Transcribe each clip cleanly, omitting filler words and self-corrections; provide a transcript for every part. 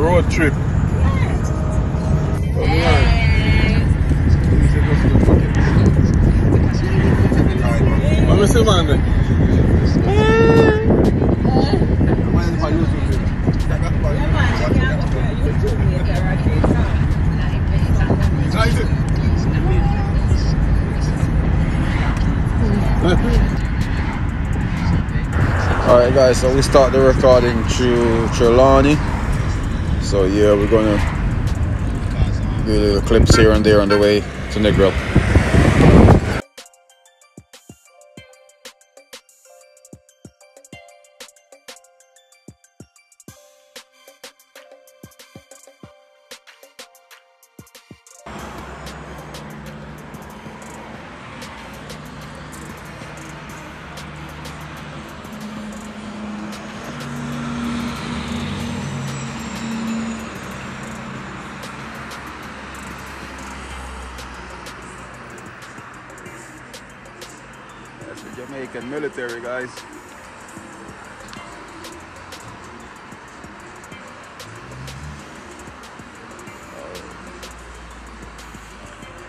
road trip. Let me see, man. Alright guys, so we start the recording through Trelawney. So yeah, we're gonna do little clips here and there on the way to Negril. That's the Jamaican military, guys.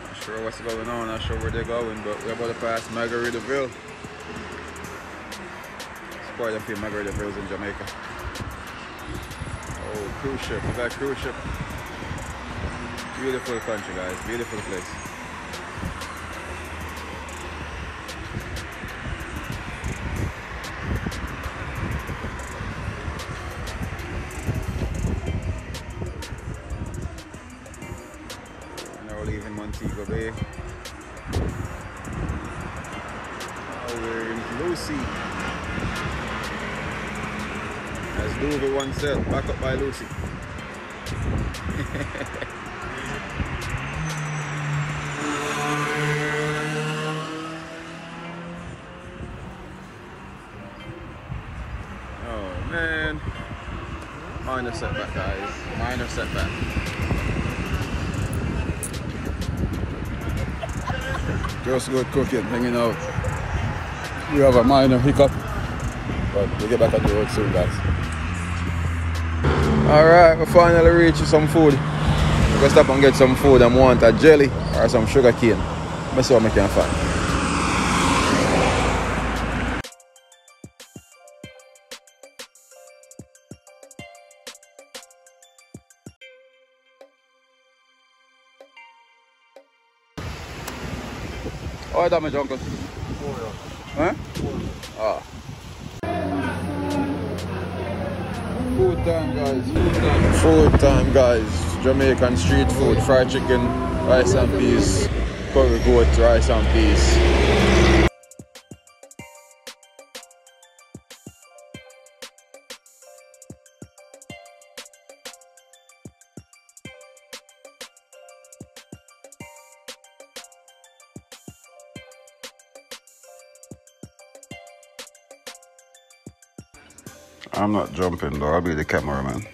Not sure what's going on, not sure where they're going, but we're about to pass Margaritaville. There's quite a few Margaritavilles in Jamaica. Oh, cruise ship, look at that cruise ship. Beautiful country, guys, beautiful place. Montego Bay. Now we're in Lucy. As Louisville once said, back up by Lucy. Oh man. Minor setback, guys. Minor setback. Just good cooking, hanging out. We have a minor hiccup, but we'll get back on the road soon, guys. Alright, we finally reached some food. We're gonna stop and get some food and want a jelly or some sugar cane. Let's see what I can find. Oh, I damage, uncle. Huh? Ah. Food time, guys. Food time, guys. Jamaican street food, fried chicken, rice and peas, curry goat, rice and peas. I'm not jumping though, I'll be the cameraman.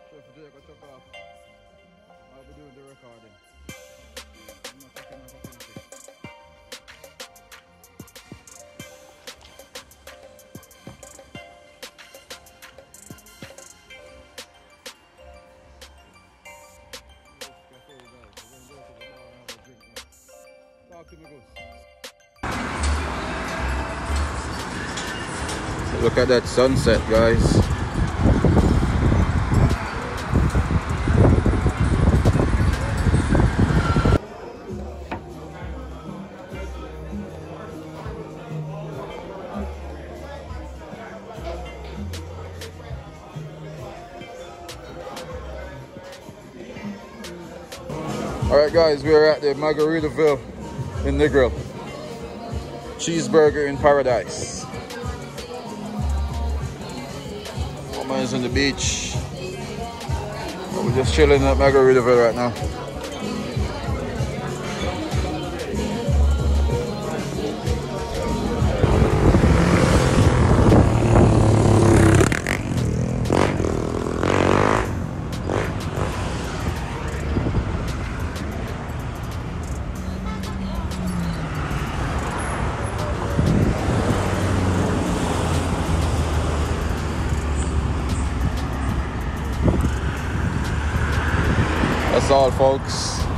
Chef Jay got took off. I'll be doing the recording. I'm not taking off. Look at that sunset, guys. Alright guys, we're at the Margaritaville in Negril. Cheeseburger in paradise. Woman's on the beach. We're just chilling at Margaritaville right now. That's all, folks.